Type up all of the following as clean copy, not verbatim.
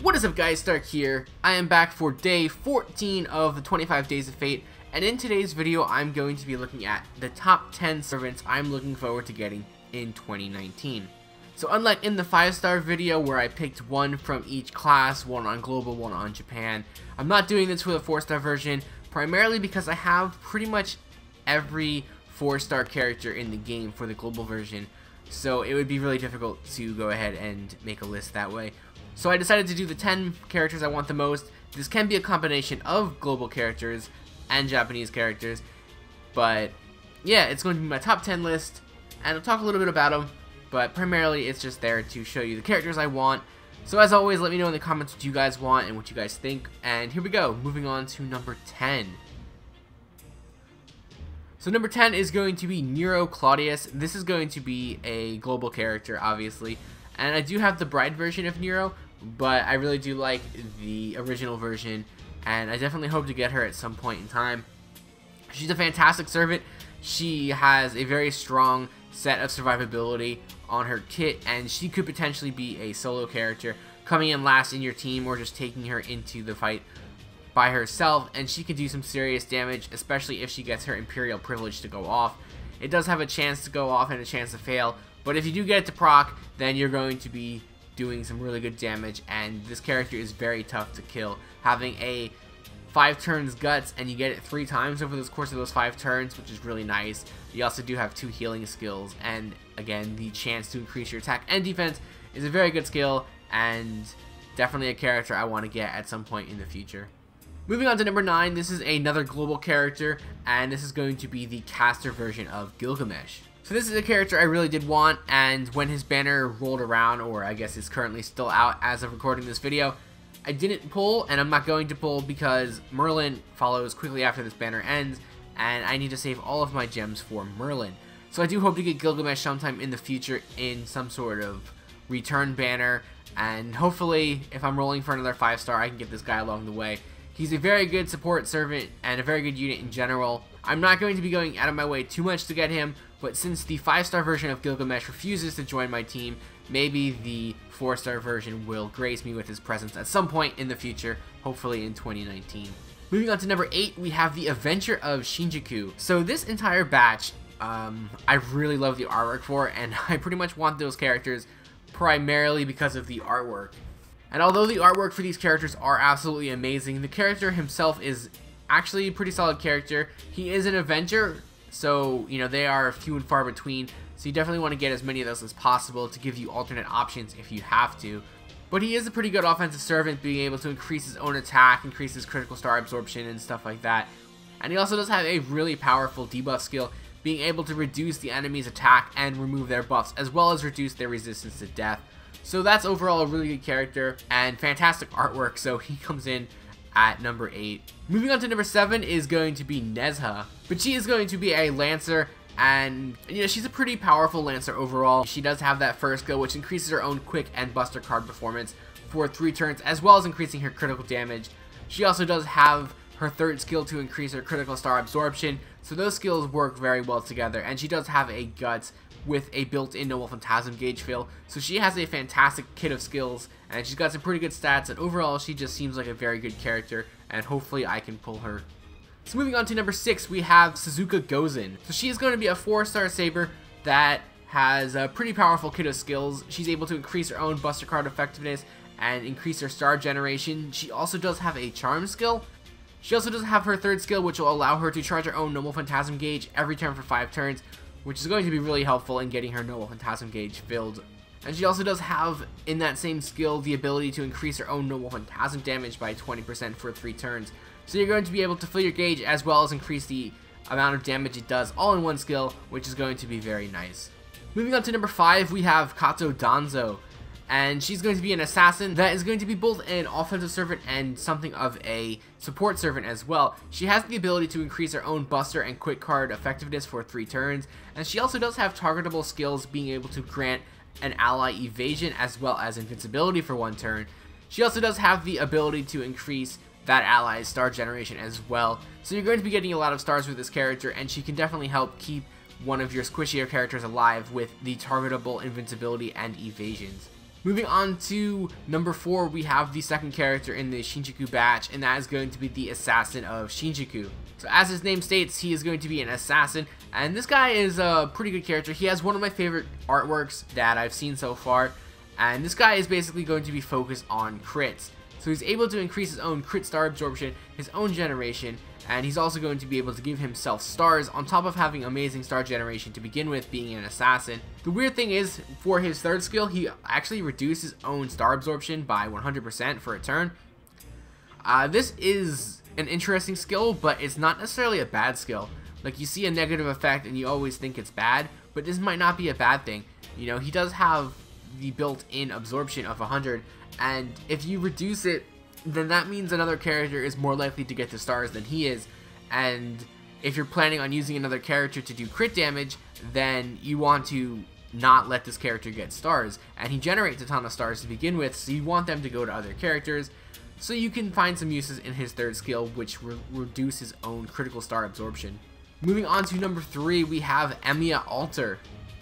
What is up guys, Stark here. I am back for day 14 of the 25 Days of Fate, and in today's video I'm going to be looking at the top 10 servants I'm looking forward to getting in 2019. So unlike in the 5-star video where I picked one from each class, one on global, one on Japan, I'm not doing this for the 4-star version, primarily because I have pretty much every 4-star character in the game for the global version, so it would be really difficult to go ahead and make a list that way. So I decided to do the 10 characters I want the most. This can be a combination of global characters and Japanese characters, but yeah, it's going to be my top 10 list, and I'll talk a little bit about them, but primarily it's just there to show you the characters I want. So as always, let me know in the comments what you guys want and what you guys think, and here we go, moving on to number 10. So number 10 is going to be Nero Claudius. This is going to be a global character, obviously, and I do have the bride version of Nero, but I really do like the original version, and I definitely hope to get her at some point in time. She's a fantastic servant. She has a very strong set of survivability on her kit, and she could potentially be a solo character coming in last in your team or just taking her into the fight by herself, and she can do some serious damage, especially if she gets her Imperial privilege to go off. It does have a chance to go off and a chance to fail, but if you do get it to proc, then you're going to be doing some really good damage, and this character is very tough to kill. Having a 5 turns guts, and you get it 3 times over the course of those 5 turns, which is really nice. You also do have 2 healing skills, and again, the chance to increase your attack and defense is a very good skill, and definitely a character I want to get at some point in the future. Moving on to number 9, this is another global character, and this is going to be the caster version of Gilgamesh. So this is a character I really did want, and when his banner rolled around, or I guess is currently still out as of recording this video, I didn't pull, and I'm not going to pull because Merlin follows quickly after this banner ends, and I need to save all of my gems for Merlin. So I do hope to get Gilgamesh sometime in the future in some sort of return banner, and hopefully if I'm rolling for another 5-star I can get this guy along the way. He's a very good support servant and a very good unit in general. I'm not going to be going out of my way too much to get him, but since the 5-star version of Gilgamesh refuses to join my team, maybe the 4-star version will grace me with his presence at some point in the future, hopefully in 2019. Moving on to number 8, we have the Adventure of Shinjuku. So this entire batch, I really love the artwork for, and I pretty much want those characters primarily because of the artwork. And although the artwork for these characters are absolutely amazing, the character himself is actually a pretty solid character. He is an Avenger, so you know they are few and far between, so you definitely want to get as many of those as possible to give you alternate options if you have to. But he is a pretty good offensive servant, being able to increase his own attack, increase his critical star absorption and stuff like that. And he also does have a really powerful debuff skill, being able to reduce the enemy's attack and remove their buffs, as well as reduce their resistance to death. So that's overall a really good character and fantastic artwork, so he comes in at number 8. Moving on to number 7 is going to be Nezu, but she is going to be a Lancer, and you know, she's a pretty powerful Lancer overall. She does have that first skill, which increases her own quick and buster card performance for 3 turns, as well as increasing her critical damage. She also does have her third skill to increase her critical star absorption, so those skills work very well together, and she does have a Guts with a built-in Noble Phantasm gauge fill, so she has a fantastic kit of skills, and she's got some pretty good stats, and overall she just seems like a very good character, and hopefully I can pull her. So moving on to number 6, we have Suzuka Gozen. So she is going to be a 4-star saber that has a pretty powerful kit of skills. She's able to increase her own buster card effectiveness and increase her star generation. She also does have a charm skill. She also does have her third skill, which will allow her to charge her own Noble Phantasm gauge every turn for 5 turns, which is going to be really helpful in getting her Noble Phantasm gauge filled. And she also does have, in that same skill, the ability to increase her own Noble Phantasm damage by 20% for 3 turns. So you're going to be able to fill your gauge as well as increase the amount of damage it does all in one skill, which is going to be very nice. Moving on to number 5, we have Cazzo Danzo. And she's going to be an assassin that is going to be both an offensive servant and something of a support servant as well. She has the ability to increase her own buster and quick card effectiveness for 3 turns, and she also does have targetable skills, being able to grant an ally evasion as well as invincibility for 1 turn. She also does have the ability to increase that ally's star generation as well, so you're going to be getting a lot of stars with this character, and she can definitely help keep one of your squishier characters alive with the targetable invincibility and evasions. Moving on to number 4, we have the second character in the Shinjuku batch, and that is going to be the Assassin of Shinjuku. So as his name states, he is going to be an assassin, and this guy is a pretty good character. He has one of my favorite artworks that I've seen so far, and this guy is basically going to be focused on crits. So he's able to increase his own crit star absorption, his own generation, and he's also going to be able to give himself stars on top of having amazing star generation to begin with, being an assassin. The weird thing is, for his third skill, he actually reduced his own star absorption by 100% for a turn. This is an interesting skill, but it's not necessarily a bad skill. Like, you see a negative effect and you always think it's bad, but this might not be a bad thing. You know, he does have the built-in absorption of 100, and if you reduce it, then that means another character is more likely to get the stars than he is, and if you're planning on using another character to do crit damage, then you want to not let this character get stars, and he generates a ton of stars to begin with, so you want them to go to other characters, so you can find some uses in his third skill, which reduce his own critical star absorption. Moving on to number 3, we have Emiya Alter.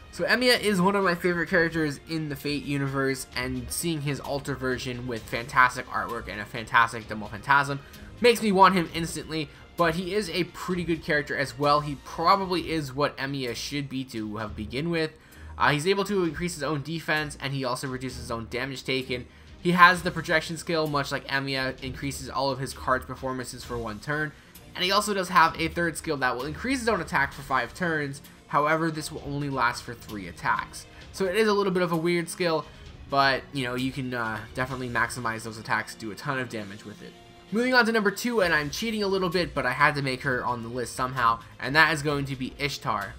So Emiya is one of my favorite characters in the Fate universe, and seeing his Alter version with fantastic artwork and a fantastic Double Phantasm makes me want him instantly, but he is a pretty good character as well. He probably is what Emiya should be to have begin with. He's able to increase his own defense, and he also reduces his own damage taken. He has the projection skill, much like Emiya, increases all of his cards' performances for 1 turn, and he also does have a third skill that will increase his own attack for 5 turns. However, this will only last for 3 attacks. So it is a little bit of a weird skill, but you know, you can definitely maximize those attacks, do a ton of damage with it. Moving on to number 2, and I'm cheating a little bit, but I had to make her on the list somehow, and that is going to be Ishtar.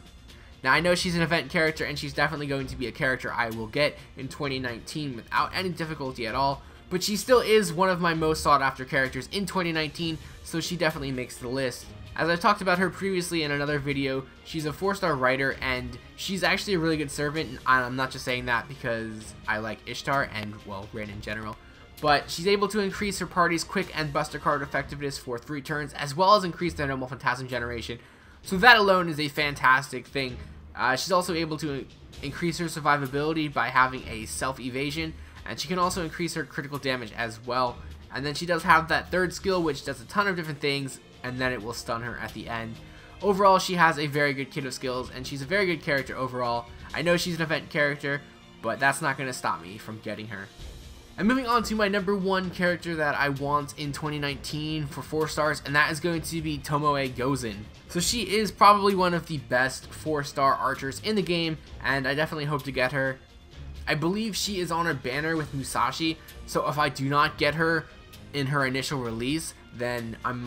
Now, I know she's an event character, and she's definitely going to be a character I will get in 2019 without any difficulty at all, but she still is one of my most sought after characters in 2019, so she definitely makes the list. As I talked about her previously in another video, she's a 4-star writer, and she's actually a really good servant, and I'm not just saying that because I like Ishtar and, well, Rin in general, but she's able to increase her party's quick and buster card effectiveness for 3 turns, as well as increase their normal phantasm generation, so that alone is a fantastic thing. She's also able to increase her survivability by having a self-evasion, and she can also increase her critical damage as well, and then she does have that third skill, which does a ton of different things, and then it will stun her at the end. Overall, she has a very good kit of skills, and she's a very good character overall. I know she's an event character, but that's not going to stop me from getting her. And moving on to my number 1 character that I want in 2019 for 4 stars, and that is going to be Tomo Gozen. So she is probably one of the best 4-star archers in the game, and I definitely hope to get her. I believe she is on a banner with Musashi, so if I do not get her in her initial release, then I'm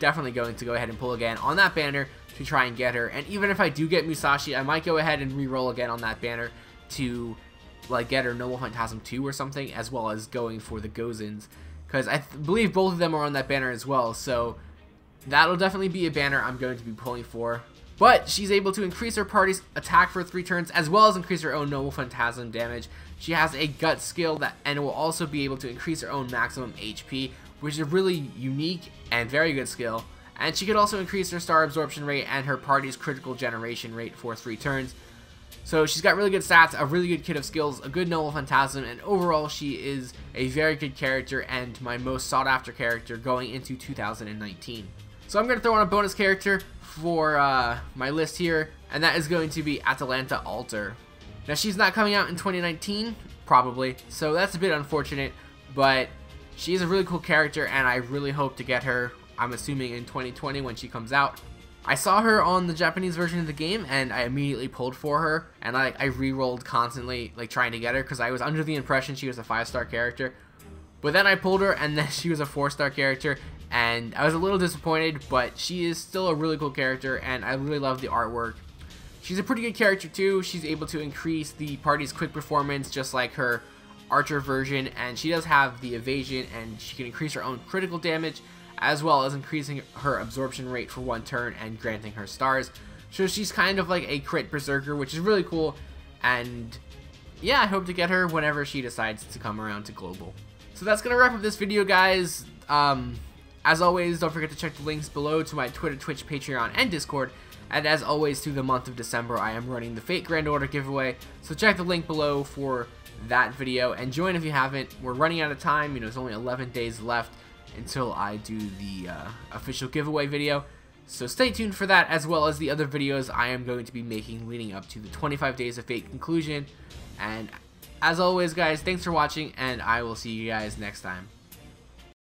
definitely going to go ahead and pull again on that banner to try and get her. And even if I do get Musashi, I might go ahead and re-roll again on that banner to like get her Noble Phantasm 2 or something, as well as going for the Gozens, because I believe both of them are on that banner as well, so that'll definitely be a banner I'm going to be pulling for. But she's able to increase her party's attack for 3 turns, as well as increase her own Noble Phantasm damage. She has a gut skill and will also be able to increase her own maximum HP, which is a really unique and very good skill. And she could also increase her star absorption rate and her party's critical generation rate for 3 turns. So she's got really good stats, a really good kit of skills, a good Noble Phantasm, and overall she is a very good character and my most sought after character going into 2019. So I'm going to throw on a bonus character for my list here, and that is going to be Atalanta Alter. Now she's not coming out in 2019, probably, so that's a bit unfortunate, but she is a really cool character and I really hope to get her, I'm assuming in 2020 when she comes out. I saw her on the Japanese version of the game, and I immediately pulled for her, and I re-rolled constantly, like, trying to get her, because I was under the impression she was a 5-star character. But then I pulled her, and then she was a 4-star character, and I was a little disappointed, but she is still a really cool character, and I really love the artwork. She's a pretty good character, too. She's able to increase the party's quick performance, just like her archer version, and she does have the evasion, and she can increase her own critical damage, as well as increasing her absorption rate for 1 turn and granting her stars. So she's kind of like a crit berserker, which is really cool, and yeah, I hope to get her whenever she decides to come around to Global. So that's going to wrap up this video, guys. As always, don't forget to check the links below to my Twitter, Twitch, Patreon, and Discord, and as always, through the month of December, I am running the Fate Grand Order giveaway, so check the link below for that video and join if you haven't. We're running out of time. You know, there's only 11 days left until I do the official giveaway video. So stay tuned for that, as well as the other videos I am going to be making leading up to the 25 Days of Fate conclusion. And as always, guys, thanks for watching, and I will see you guys next time.